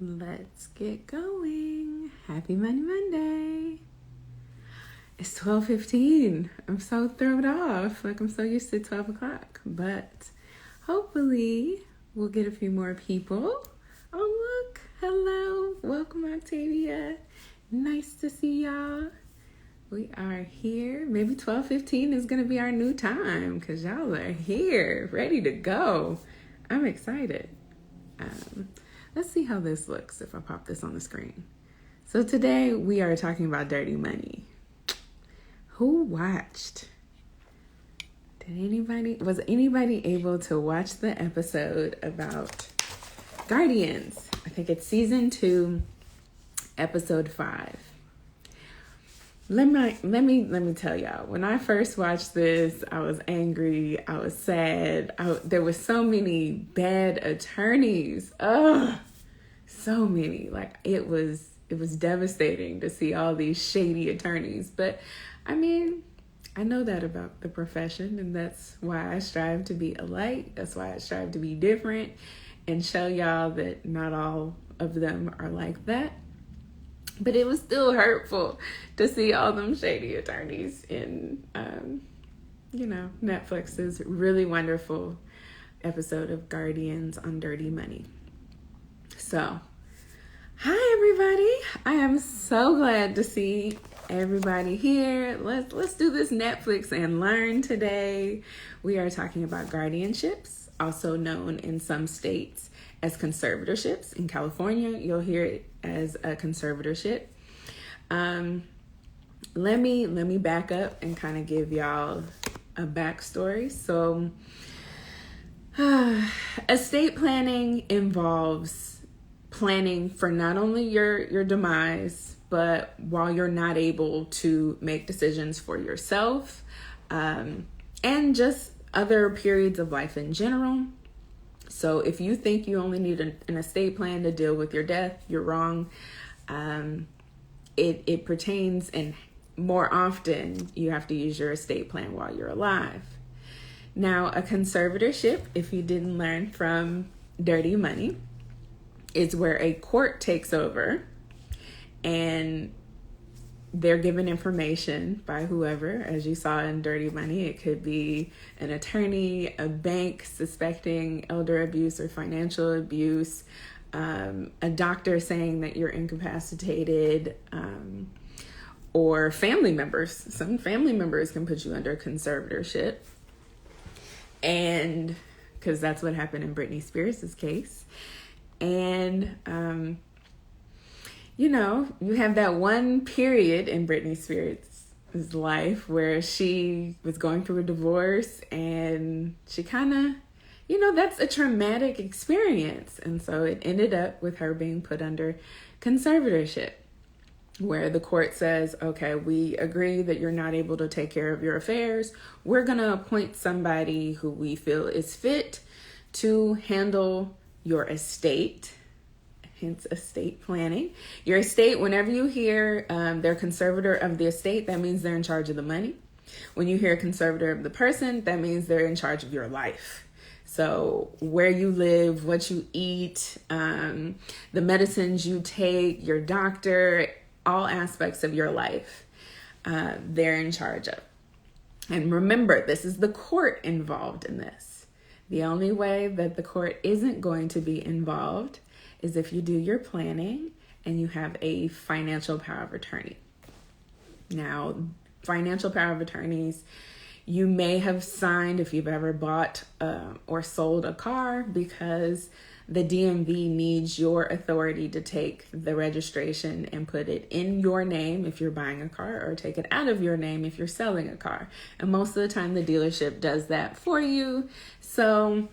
Let's get going. Happy Monday. It's 12:15. I'm so thrown off. I'm so used to 12 o'clock. But hopefully we'll get a few more people. Oh, look. Hello. Welcome, Octavia. Nice to see y'all. We are here. Maybe 12:15 is going to be our new time because y'all are here, ready to go. I'm excited. Let's see how this looks if I pop this on the screen. So today we are talking about dirty money. Who watched? Was anybody able to watch the episode about Guardians? I think it's season 2, episode 5. Let me tell y'all, when I first watched this, I was angry, I was sad. There were so many bad attorneys. So many. Like it was devastating to see all these shady attorneys. But I mean, I know that about the profession, and that's why I strive to be a light. That's why I strive to be different and show y'all that not all of them are like that. But it was still hurtful to see all them shady attorneys in, Netflix's really wonderful episode of Guardians on Dirty Money. So, hi everybody. I am so glad to see everybody here. Let's do this Netflix and learn today. We are talking about guardianships, also known in some states as conservatorships. In California, you'll hear it as a conservatorship. Let me back up and kind of give y'all a backstory. So, estate planning involves planning for not only your demise, but while you're not able to make decisions for yourself, and just other periods of life in general. So if you think you only need an estate plan to deal with your death, you're wrong. It pertains, and more often you have to use your estate plan while you're alive. Now, a conservatorship, if you didn't learn from Dirty Money, is where a court takes over and they're given information by whoever. As you saw in Dirty Money, it could be an attorney, a bank suspecting elder abuse or financial abuse, a doctor saying that you're incapacitated, or family members. Some family members can put you under conservatorship. And because that's what happened in Britney Spears' case. And, you have that one period in Britney Spears' life where she was going through a divorce and she kind of, that's a traumatic experience. And so it ended up with her being put under conservatorship, where the court says, okay, we agree that you're not able to take care of your affairs. We're going to appoint somebody who we feel is fit to handle your estate, hence estate planning. Your estate, whenever you hear they're conservator of the estate, that means they're in charge of the money. When you hear conservator of the person, that means they're in charge of your life. So where you live, what you eat, the medicines you take, your doctor, all aspects of your life, they're in charge of. And remember, this is the court involved in this. The only way that the court isn't going to be involved is if you do your planning and you have a financial power of attorney. Now, financial power of attorneys, you may have signed if you've ever bought or sold a car, because the DMV needs your authority to take the registration and put it in your name if you're buying a car, or take it out of your name if you're selling a car. And most of the time the dealership does that for you. So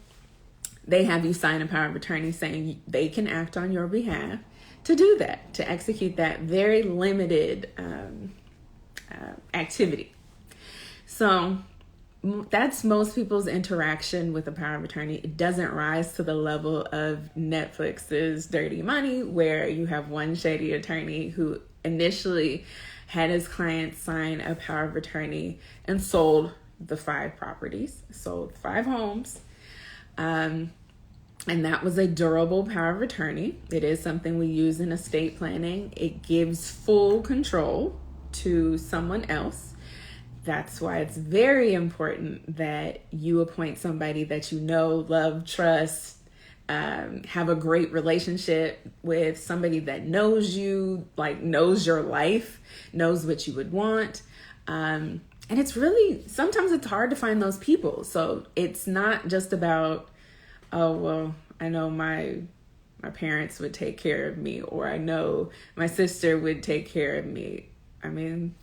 they have you sign a power of attorney saying they can act on your behalf to do that, to execute that very limited activity. So that's most people's interaction with a power of attorney. It doesn't rise to the level of Netflix's Dirty Money, where you have one shady attorney who initially had his client sign a power of attorney and sold the 5 properties, sold 5 homes. And that was a durable power of attorney. It is something we use in estate planning. It gives full control to someone else. That's why it's very important that you appoint somebody that you know, love, trust, have a great relationship with, somebody that knows you, like knows your life, knows what you would want. And it's really, sometimes it's hard to find those people. So it's not just about, oh, well, I know my parents would take care of me, or I know my sister would take care of me. I mean,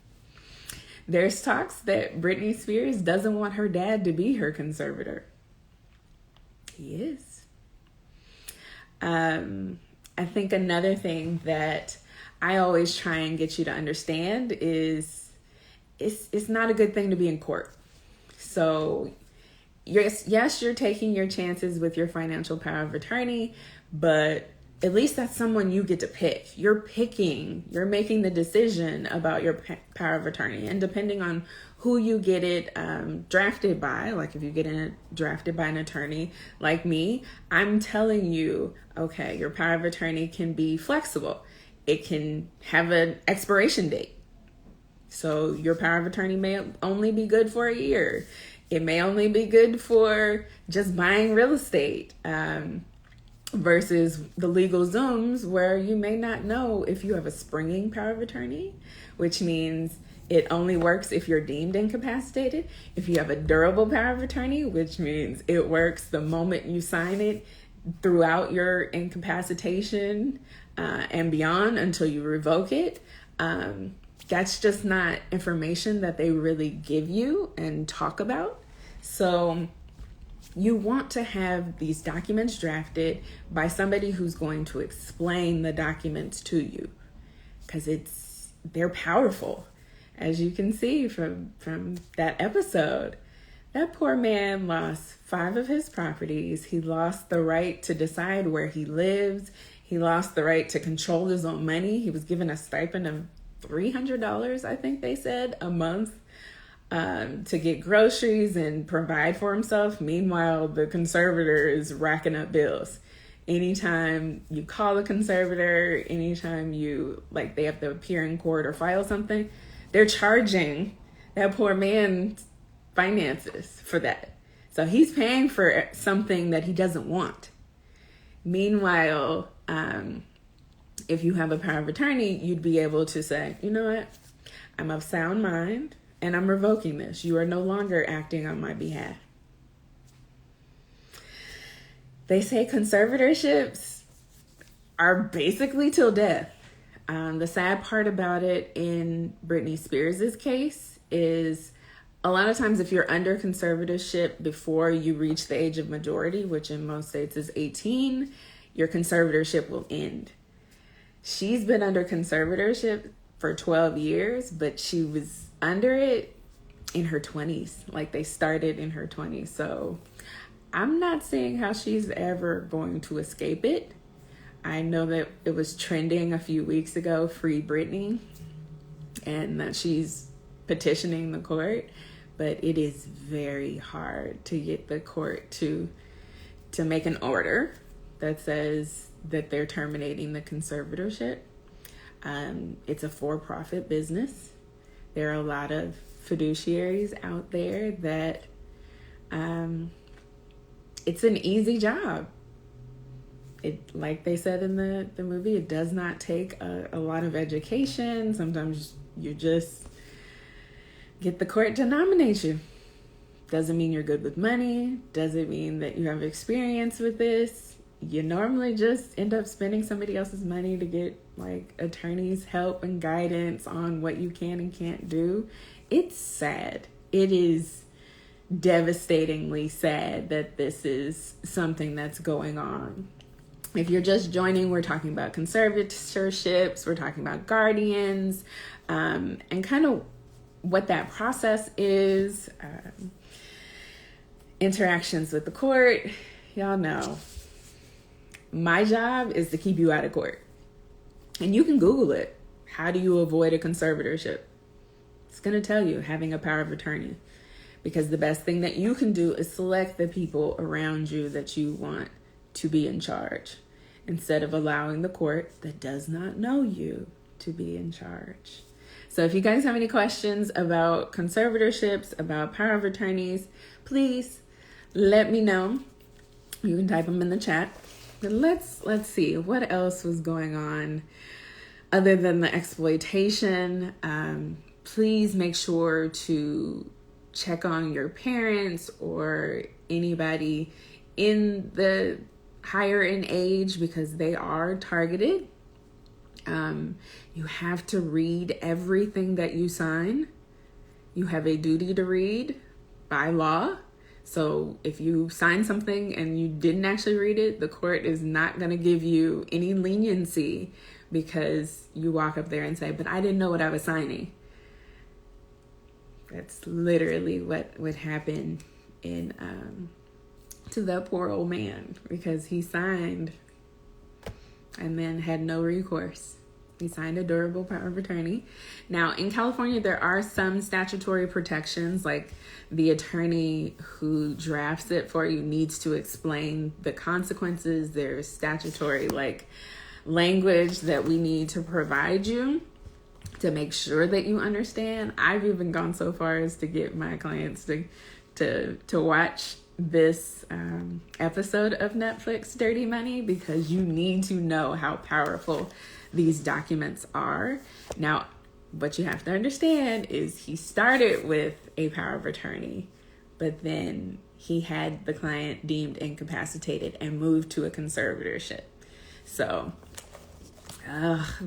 there's talks that Britney Spears doesn't want her dad to be her conservator. He is. I think another thing that I always try and get you to understand is it's not a good thing to be in court. So yes, you're taking your chances with your financial power of attorney, but at least that's someone you get to pick. You're making the decision about your power of attorney. And depending on who you get it drafted by, like if you get it drafted by an attorney like me, I'm telling you, okay, your power of attorney can be flexible. It can have an expiration date. So your power of attorney may only be good for a year. It may only be good for just buying real estate. Versus the legal Zooms where you may not know if you have a springing power of attorney, which means it only works if you're deemed incapacitated. If you have a durable power of attorney, which means it works the moment you sign it throughout your incapacitation and beyond until you revoke it. That's just not information that they really give you and talk about. So you want to have these documents drafted by somebody who's going to explain the documents to you, because they're powerful. As you can see from that episode, that poor man lost 5 of his properties. He lost the right to decide where he lives. He lost the right to control his own money. He was given a stipend of $300, I think they said, a month. To get groceries and provide for himself. Meanwhile, the conservator is racking up bills. Anytime you call a conservator, anytime they have to appear in court or file something, they're charging that poor man's finances for that. So he's paying for something that he doesn't want. Meanwhile, if you have a power of attorney, you'd be able to say, you know what, I'm of sound mind, and I'm revoking this. You are no longer acting on my behalf. They say conservatorships are basically till death. The sad part about it in Britney Spears' case is a lot of times if you're under conservatorship before you reach the age of majority, which in most states is 18, your conservatorship will end. She's been under conservatorship for 12 years, but she was under it in her 20s. Like they started in her 20s. So I'm not seeing how she's ever going to escape it. I know that it was trending a few weeks ago, Free Britney, and that she's petitioning the court, but it is very hard to get the court to make an order that says that they're terminating the conservatorship. It's a for-profit business. There are a lot of fiduciaries out there that it's an easy job. It, like they said in the movie, it does not take a lot of education. Sometimes you just get the court to nominate you. Doesn't mean you're good with money. Doesn't mean that you have experience with this. You normally just end up spending somebody else's money to get like attorneys' help and guidance on what you can and can't do. It's sad. It is devastatingly sad that this is something that's going on. If you're just joining, we're talking about conservatorships, we're talking about guardians, and kind of what that process is, interactions with the court. Y'all know my job is to keep you out of court. And you can Google it. How do you avoid a conservatorship? It's going to tell you having a power of attorney. Because the best thing that you can do is select the people around you that you want to be in charge instead of allowing the court that does not know you to be in charge. So if you guys have any questions about conservatorships, about power of attorneys, please let me know. You can type them in the chat. But let's see what else was going on other than the exploitation. Please make sure to check on your parents or anybody in the higher in age because they are targeted. You have to read everything that you sign. You have a duty to read by law. So if you sign something and you didn't actually read it, the court is not going to give you any leniency because you walk up there and say, but I didn't know what I was signing. That's literally what would happen to that poor old man because he signed and then had no recourse. He signed a durable power of attorney. Now, in California, there are some statutory protections, like the attorney who drafts it for you needs to explain the consequences. There's statutory language that we need to provide you to make sure that you understand. I've even gone so far as to get my clients to watch this episode of Netflix Dirty Money because you need to know how powerful these documents are. Now, what you have to understand is he started with a power of attorney, but then he had the client deemed incapacitated and moved to a conservatorship. So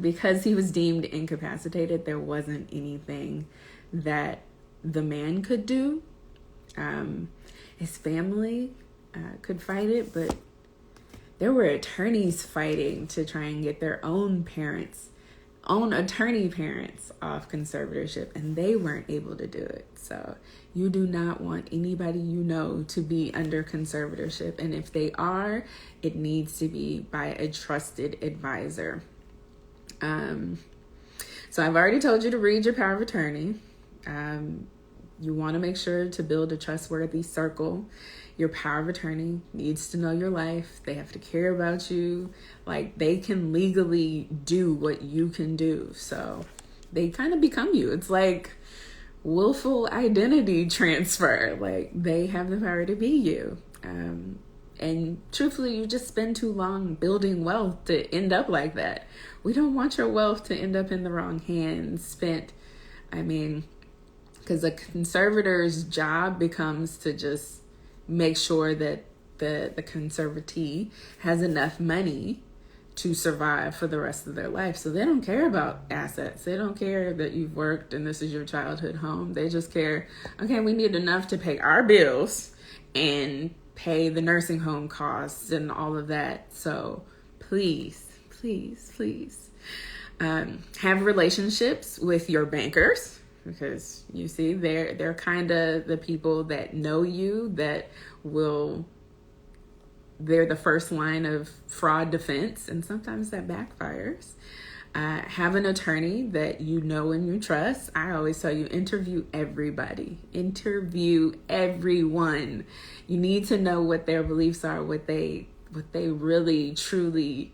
because he was deemed incapacitated, there wasn't anything that the man could do. His family could fight it, but there were attorneys fighting to try and get their own attorney parents off conservatorship, and they weren't able to do it. So you do not want anybody you know to be under conservatorship, and if they are, it needs to be by a trusted advisor. So I've already told you to read your power of attorney. You want to make sure to build a trustworthy circle. Your power of attorney needs to know your life. They have to care about you. They can legally do what you can do. So they kind of become you. It's like willful identity transfer. They have the power to be you. And truthfully, you just spend too long building wealth to end up like that. We don't want your wealth to end up in the wrong hands because a conservator's job becomes to just make sure that the conservatee has enough money to survive for the rest of their life. So they don't care about assets. They don't care that you've worked and this is your childhood home. They just care, okay, we need enough to pay our bills and pay the nursing home costs and all of that. So please have relationships with your bankers, because you see they're kind of the people that know you, they're the first line of fraud defense, and sometimes that backfires. Have an attorney that you know and you trust. I always tell you, interview everybody. Interview everyone. You need to know what their beliefs are, what they really truly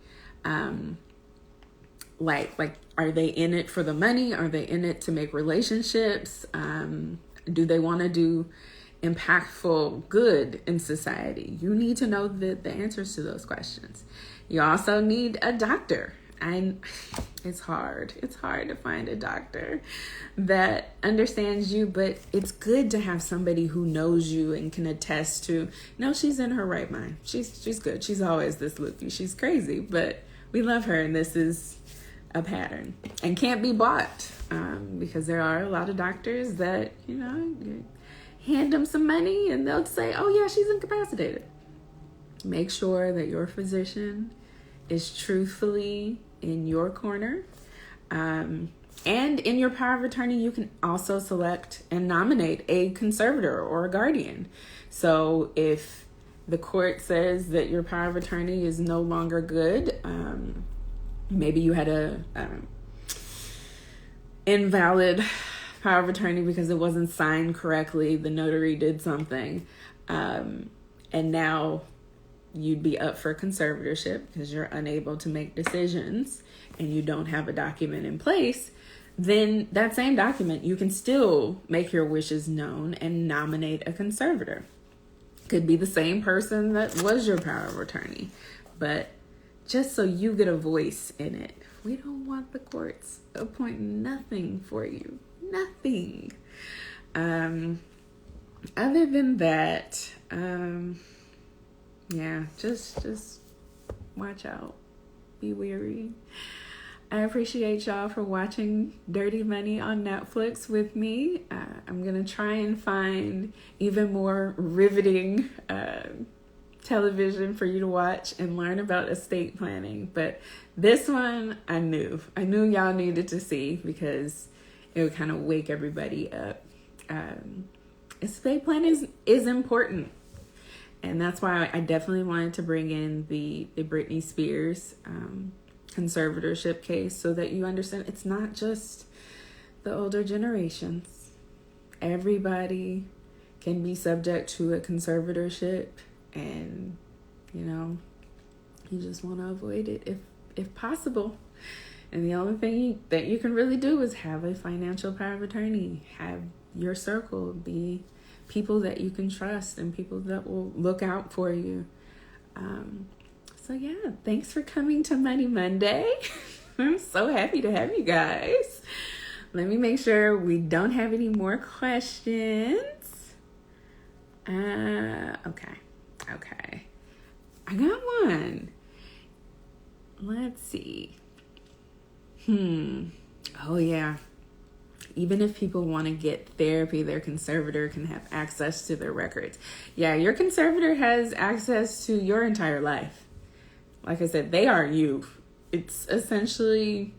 like. Are they in it for the money? Are they in it to make relationships? Do they want to do impactful good in society? You need to know the answers to those questions. You also need a doctor. And it's hard. It's hard to find a doctor that understands you, but it's good to have somebody who knows you and can attest to, no, she's in her right mind. She's good. She's always this loopy. She's crazy, but we love her, and this is a pattern and can't be bought, because there are a lot of doctors that, hand them some money and they'll say, oh yeah, she's incapacitated. Make sure that your physician is truthfully in your corner. And in your power of attorney, you can also select and nominate a conservator or a guardian. So if the court says that your power of attorney is no longer good, maybe you had a invalid power of attorney because it wasn't signed correctly, the notary did something, and now you'd be up for conservatorship because you're unable to make decisions and you don't have a document in place, then that same document, you can still make your wishes known and nominate a conservator. Could be the same person that was your power of attorney, but just so you get a voice in it. We don't want the courts appointing nothing for you. Nothing. Other than that, just watch out. Be wary. I appreciate y'all for watching Dirty Money on Netflix with me. I'm going to try and find even more riveting television for you to watch and learn about estate planning. But this one, I knew y'all needed to see because it would kind of wake everybody up. Estate planning is important. And that's why I definitely wanted to bring in the Britney Spears conservatorship case so that you understand it's not just the older generations. Everybody can be subject to a conservatorship, and you just want to avoid it if possible. And the only thing that you can really do is have a financial power of attorney, have your circle be people that you can trust and people that will look out for you. So yeah, thanks for coming to Money Monday. I'm so happy to have you guys. Let me make sure we don't have any more questions. Okay. I got one. Let's see. Oh yeah. Even if people want to get therapy, their conservator can have access to their records. Yeah, your conservator has access to your entire life. Like I said, they are you. It's essentially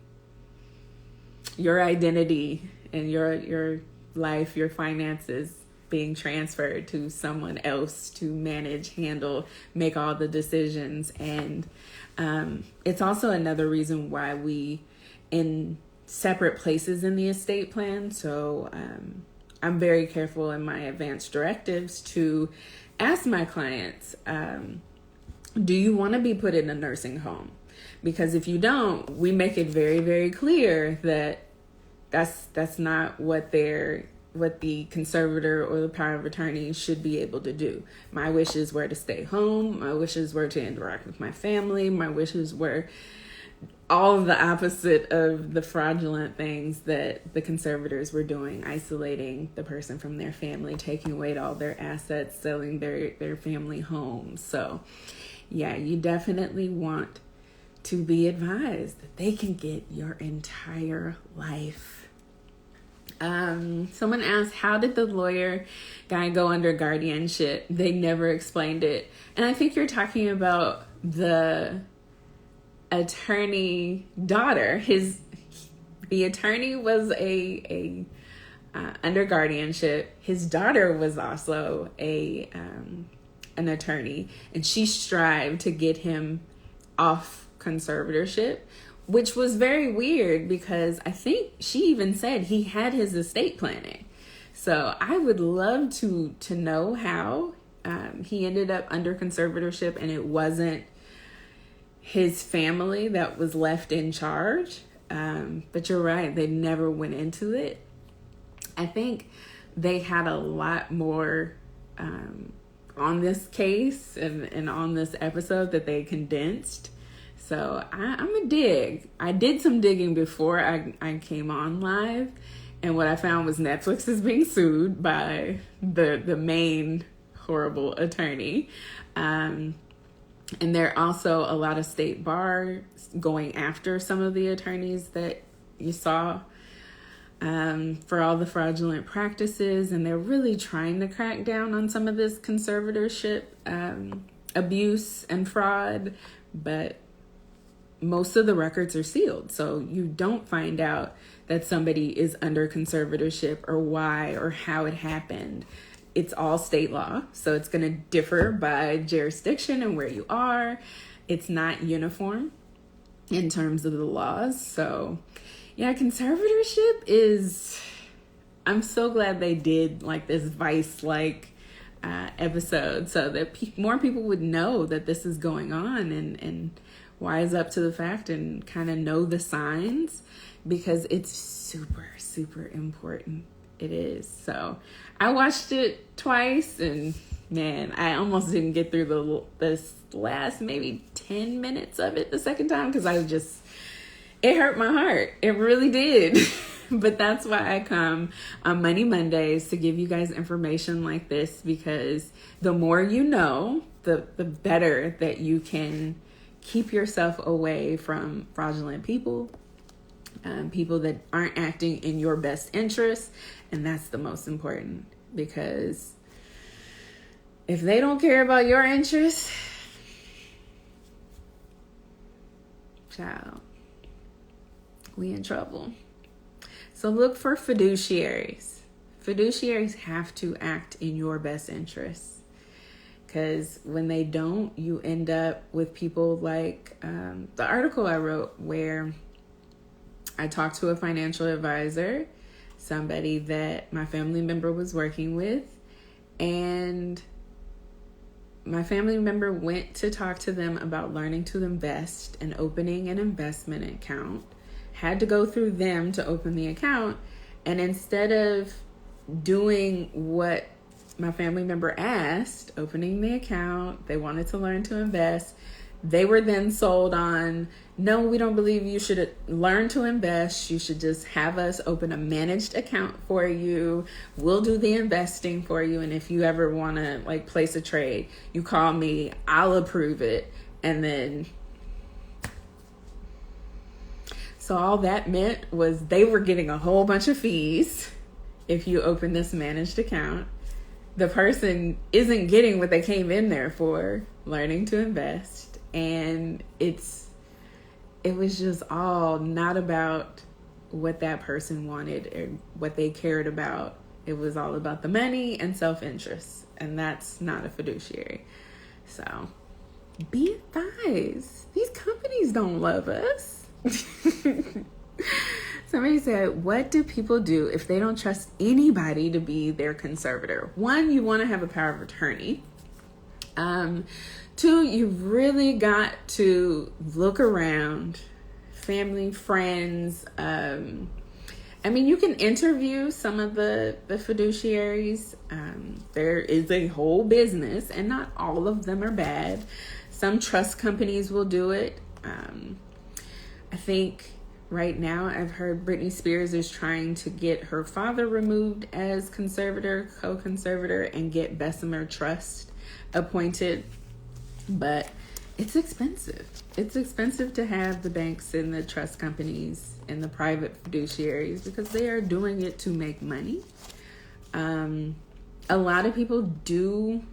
your identity and your life, your finances being transferred to someone else to manage, handle, make all the decisions. And it's also another reason why we in separate places in the estate plan. So I'm very careful in my advance directives to ask my clients, do you want to be put in a nursing home? Because if you don't, we make it very, very clear that that's not what the conservator or the power of attorney should be able to do. My wishes were to stay home. My wishes were to interact with my family. My wishes were all of the opposite of the fraudulent things that the conservators were doing, isolating the person from their family, taking away all their assets, selling their family homes. So yeah, you definitely want to be advised that they can get your entire life. Someone asked, how did the lawyer guy go under guardianship? They never explained it. And I think you're talking about the attorney daughter. The attorney was a under guardianship. His daughter was also an attorney, and she strived to get him off conservatorship, which was very weird because I think she even said he had his estate planning. So I would love to know how he ended up under conservatorship and it wasn't his family that was left in charge. But you're right, they never went into it. I think they had a lot more on this case and on this episode that they condensed. So I'm a dig. I did some digging before I came on live, and what I found was Netflix is being sued by the main horrible attorney. And there are also a lot of state bars going after some of the attorneys that you saw for all the fraudulent practices, and they're really trying to crack down on some of this conservatorship abuse and fraud, but most of the records are sealed, so you don't find out that somebody is under conservatorship or why or how it happened. It's all state law, so it's going to differ by jurisdiction and where you are. It's not uniform in terms of the laws. So yeah, conservatorship is, I'm so glad they did like this Vice-like episode so that more people would know that this is going on and wise up to the fact and kind of know the signs, because it's super, super important. It is. So I watched it twice, and man, I almost didn't get through this last maybe 10 minutes of it the second time, because it hurt my heart. It really did. But that's why I come on Money Mondays, to give you guys information like this, because the more you know, the better that you can keep yourself away from fraudulent people, people that aren't acting in your best interest. And that's the most important, because if they don't care about your interests, child, we in trouble. So look for fiduciaries. Fiduciaries have to act in your best interests, because when they don't, you end up with people like the article I wrote, where I talked to a financial advisor, somebody that my family member was working with, and my family member went to talk to them about learning to invest and opening an investment account, had to go through them to open the account. And instead of doing what my family member asked, opening the account, they wanted to learn to invest, they were then sold on, no, we don't believe you should learn to invest. You should just have us open a managed account for you. We'll do the investing for you. And if you ever want to like place a trade, you call me, I'll approve it. And then, so all that meant was they were getting a whole bunch of fees if you open this managed account. The person isn't getting what they came in there for, learning to invest. And it was just all not about what that person wanted or what they cared about. It was all about the money and self-interest. And that's not a fiduciary. So be advised. These companies don't love us. Somebody said, what do people do if they don't trust anybody to be their conservator? One, you want to have a power of attorney. Two, you've really got to look around, family, friends. You can interview some of the fiduciaries. There is a whole business, and not all of them are bad. Some trust companies will do it. I think right now I've heard Britney Spears is trying to get her father removed as co-conservator, and get Bessemer Trust appointed. But it's expensive. It's expensive to have the banks and the trust companies and the private fiduciaries, because they are doing it to make money. A lot of people do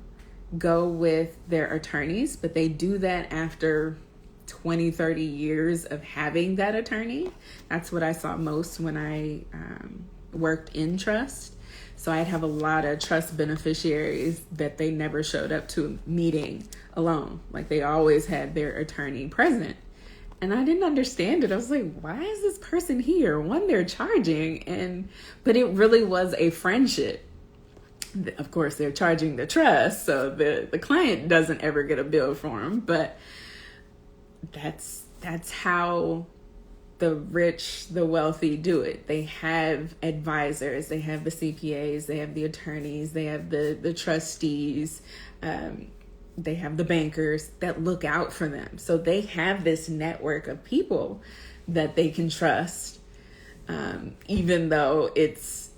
go with their attorneys, but they do that after 20, 30 years of having that attorney. That's what I saw most when I worked in trust. So I'd have a lot of trust beneficiaries that they never showed up to a meeting alone. Like, they always had their attorney present. And I didn't understand it. I was like, why is this person here? One, they're charging, but it really was a friendship. Of course, they're charging the trust, so the client doesn't ever get a bill for them. But that's how the rich, the wealthy do it. They have advisors, they have the CPAs, they have the attorneys, they have the trustees, they have the bankers that look out for them. So they have this network of people that they can trust, even though it's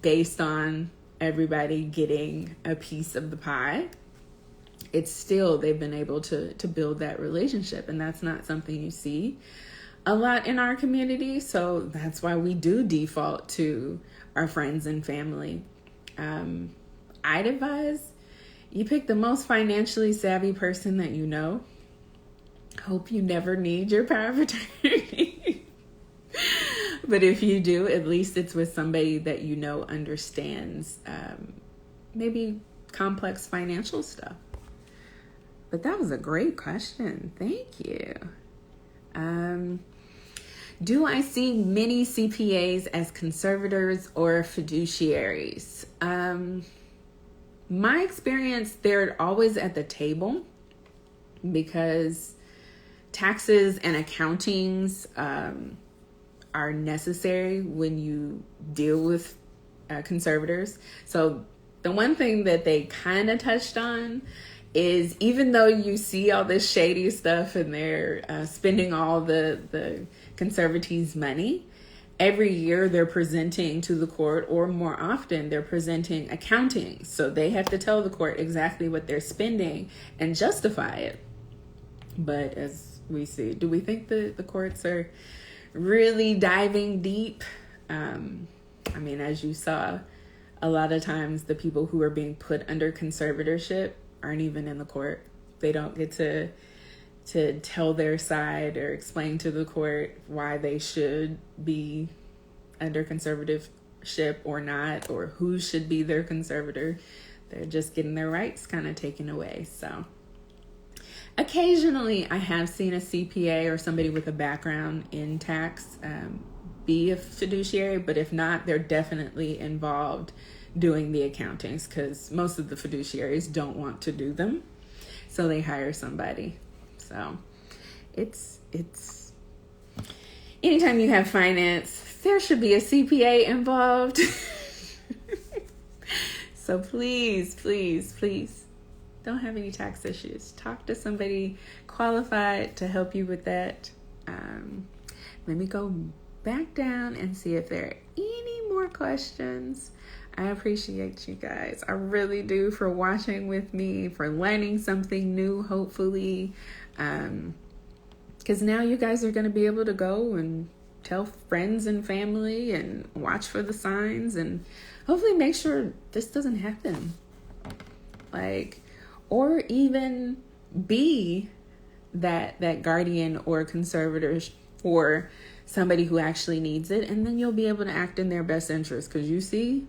based on everybody getting a piece of the pie. It's still, they've been able to build that relationship, and that's not something you see a lot in our community. So that's why we do default to our friends and family. I'd advise you pick the most financially savvy person that you know. Hope you never need your power of attorney. But if you do, at least it's with somebody that you know understands maybe complex financial stuff. But that was a great question. Thank you. Do I see many CPAs as conservators or fiduciaries? my experience, they're always at the table because taxes and accountings are necessary when you deal with conservators. So the one thing that they kind of touched on is, even though you see all this shady stuff and they're spending all the conservatees' money, every year they're presenting to the court, or more often they're presenting accounting. So they have to tell the court exactly what they're spending and justify it. But as we see, do we think the courts are really diving deep? I mean, as you saw, a lot of times the people who are being put under conservatorship aren't even in the court. They don't get to tell their side or explain to the court why they should be under conservatorship or not, or who should be their conservator. They're just getting their rights kind of taken away. So occasionally I have seen a CPA or somebody with a background in tax be a fiduciary, but if not, they're definitely involved doing the accountings, because most of the fiduciaries don't want to do them, so they hire somebody. So it's anytime you have finance, there should be a CPA involved. So please don't have any tax issues. Talk to somebody qualified to help you with that. Let me go back down and see if there are any more questions. I appreciate you guys. I really do, for watching with me, for learning something new, hopefully. Because now you guys are going to be able to go and tell friends and family and watch for the signs and hopefully make sure this doesn't happen. Or even be that guardian or conservator for somebody who actually needs it, and then you'll be able to act in their best interest. Because you see,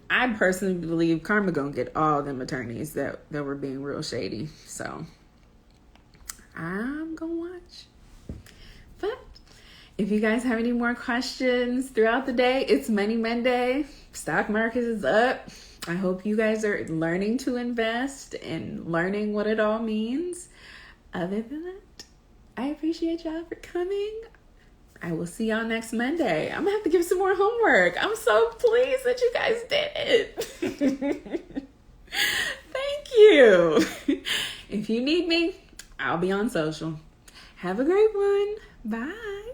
I personally believe karma gonna get all them attorneys that were being real shady. So I'm gonna watch. But if you guys have any more questions throughout the day, it's Money Monday. Stock market is up. I hope you guys are learning to invest and learning what it all means. Other than that, I appreciate y'all for coming. I will see y'all next Monday. I'm gonna have to give some more homework. I'm so pleased that you guys did it. Thank you. If you need me, I'll be on social. Have a great one. Bye.